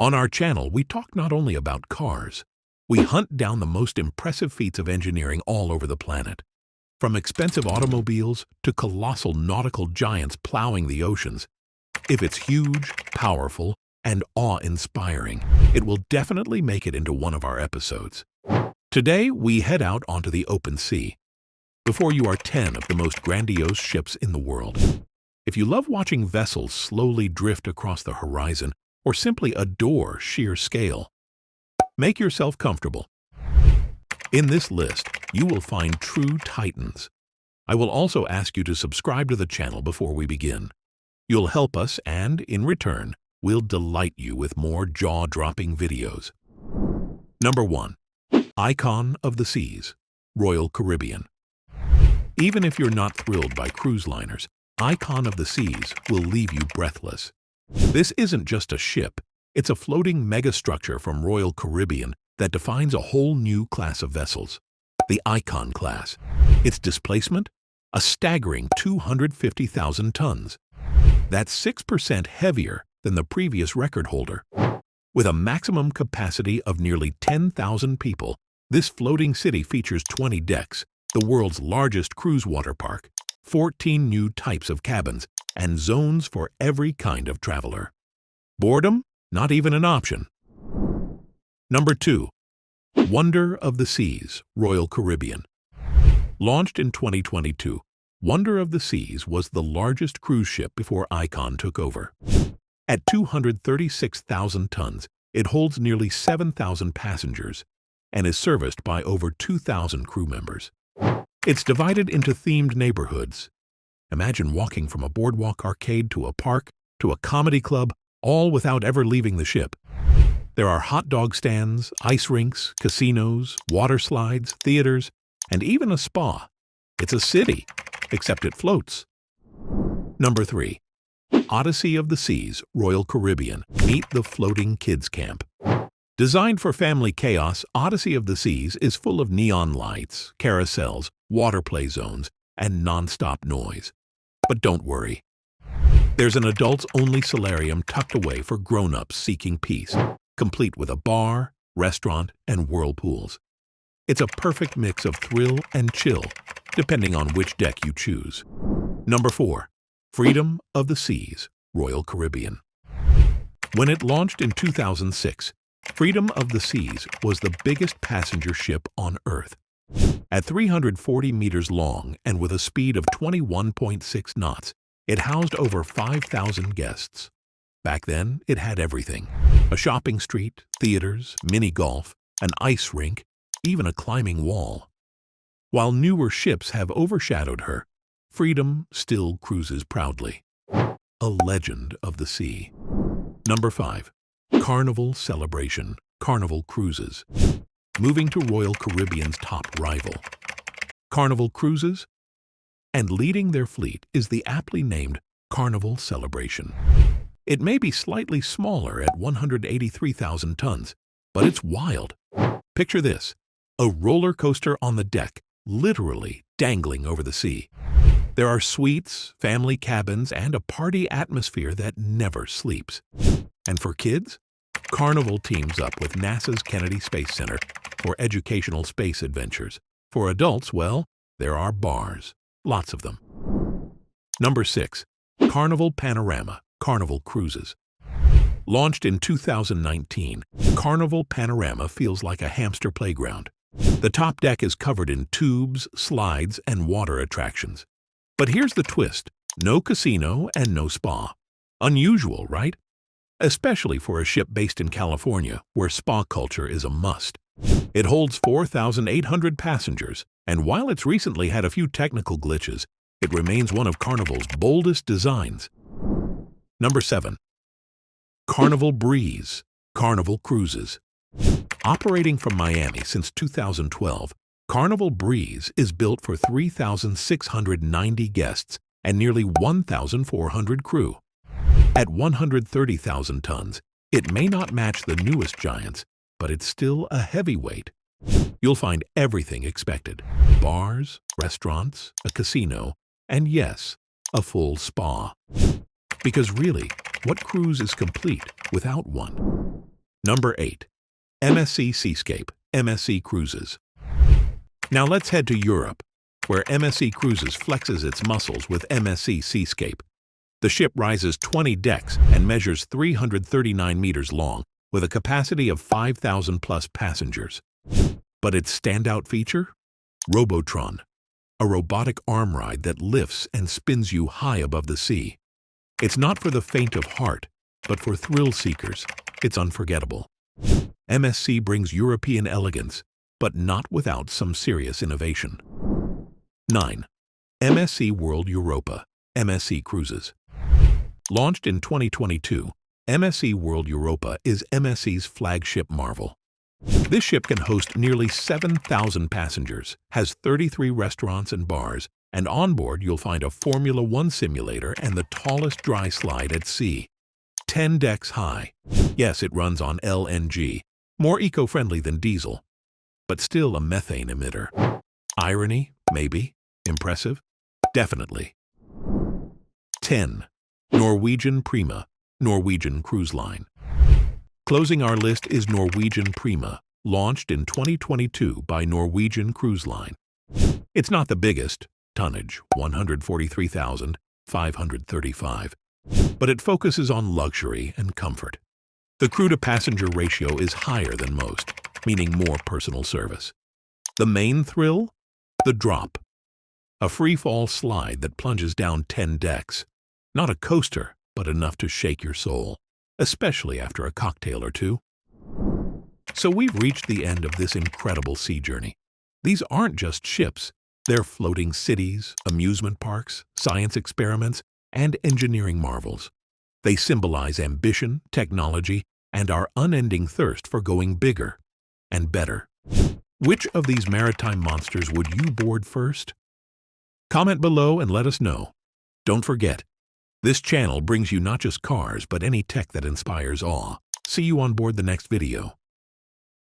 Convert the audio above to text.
On our channel, we talk not only about cars, we hunt down the most impressive feats of engineering all over the planet. From expensive automobiles to colossal nautical giants plowing the oceans, if it's huge, powerful, and awe-inspiring, it will definitely make it into one of our episodes. Today, we head out onto the open sea. Before you are 10 of the most grandiose ships in the world. If you love watching vessels slowly drift across the horizon, or simply adore sheer scale, make yourself comfortable. In this list, you will find true titans. I will also ask you to subscribe to the channel before we begin. You'll help us and, in return, we'll delight you with more jaw-dropping videos. Number 1. Icon of the Seas, Royal Caribbean. Even if you're not thrilled by cruise liners, Icon of the Seas will leave you breathless. This isn't just a ship, it's a floating megastructure from Royal Caribbean that defines a whole new class of vessels, the Icon class. Its displacement? A staggering 250,000 tons. That's 6% heavier than the previous record holder. With a maximum capacity of nearly 10,000 people, this floating city features 20 decks, the world's largest cruise water park, 14 new types of cabins, and zones for every kind of traveler. Boredom? Not even an option. Number 2. Wonder of the Seas, Royal Caribbean. Launched in 2022, Wonder of the Seas was the largest cruise ship before Icon took over. At 236,000 tons, it holds nearly 7,000 passengers and is serviced by over 2,000 crew members. It's divided into themed neighborhoods. Imagine walking from a boardwalk arcade to a park to a comedy club, all without ever leaving the ship. There are hot dog stands, ice rinks, casinos, water slides, theaters, and even a spa. It's a city, except it floats. Number 3. Odyssey of the Seas, Royal Caribbean. Meet the floating kids camp. Designed for family chaos, Odyssey of the Seas is full of neon lights, carousels, water play zones, and non-stop noise. But don't worry. There's an adults-only solarium tucked away for grown-ups seeking peace, complete with a bar, restaurant, and whirlpools. It's a perfect mix of thrill and chill, depending on which deck you choose. Number 4. Freedom of the Seas, Royal Caribbean. When it launched in 2006, Freedom of the Seas was the biggest passenger ship on Earth. At 340 meters long and with a speed of 21.6 knots, it housed over 5,000 guests. Back then, it had everything. A shopping street, theaters, mini-golf, an ice rink, even a climbing wall. While newer ships have overshadowed her, Freedom still cruises proudly. A legend of the sea. Number 5. Carnival Celebration, Carnival Cruises. Moving to Royal Caribbean's top rival, Carnival Cruises, and leading their fleet is the aptly named Carnival Celebration. It may be slightly smaller at 183,000 tons, but it's wild. Picture this, a roller coaster on the deck, literally dangling over the sea. There are suites, family cabins, and a party atmosphere that never sleeps. And for kids, Carnival teams up with NASA's Kennedy Space Center for educational space adventures. For adults, well, there are bars, lots of them. Number 6. Carnival Panorama, Carnival Cruises. Launched in 2019, Carnival Panorama feels like a hamster playground. The top deck is covered in tubes, slides, and water attractions. But here's the twist, no casino and no spa. Unusual, right? Especially for a ship based in California, where spa culture is a must. It holds 4,800 passengers, and while it's recently had a few technical glitches, it remains one of Carnival's boldest designs. Number 7. Carnival Breeze, Carnival Cruises. Operating from Miami since 2012, Carnival Breeze is built for 3,690 guests and nearly 1,400 crew. At 130,000 tons, it may not match the newest giants, but it's still a heavyweight. You'll find everything expected: bars, restaurants, a casino, and yes, a full spa. Because really, what cruise is complete without one? Number 8. MSC Seascape, MSC Cruises. Now let's head to Europe, where MSC Cruises flexes its muscles with MSC Seascape. The ship rises 20 decks and measures 339 meters long, with a capacity of 5,000 plus passengers. But its standout feature? Robotron, a robotic arm ride that lifts and spins you high above the sea. It's not for the faint of heart, but for thrill seekers. It's unforgettable. MSC brings European elegance, but not without some serious innovation. 9. MSC World Europa, MSC Cruises. Launched in 2022, MSC World Europa is MSC's flagship marvel. This ship can host nearly 7,000 passengers, has 33 restaurants and bars, and on board you'll find a Formula One simulator and the tallest dry slide at sea. 10 decks high. Yes, it runs on LNG, more eco-friendly than diesel, but still a methane emitter. Irony? Maybe. Impressive? Definitely. 10. Norwegian Prima, Norwegian Cruise Line. Closing our list is Norwegian Prima, launched in 2022 by Norwegian Cruise Line. It's not the biggest, tonnage 143,535, but it focuses on luxury and comfort. The crew-to-passenger ratio is higher than most, meaning more personal service. The main thrill? The drop. A free-fall slide that plunges down 10 decks. Not a coaster, but enough to shake your soul, especially after a cocktail or two. So we've reached the end of this incredible sea journey. These aren't just ships. They're floating cities, amusement parks, science experiments, and engineering marvels. They symbolize ambition, technology, and our unending thirst for going bigger and better. Which of these maritime monsters would you board first? Comment below and let us know. Don't forget, this channel brings you not just cars, but any tech that inspires awe. See you on board the next video.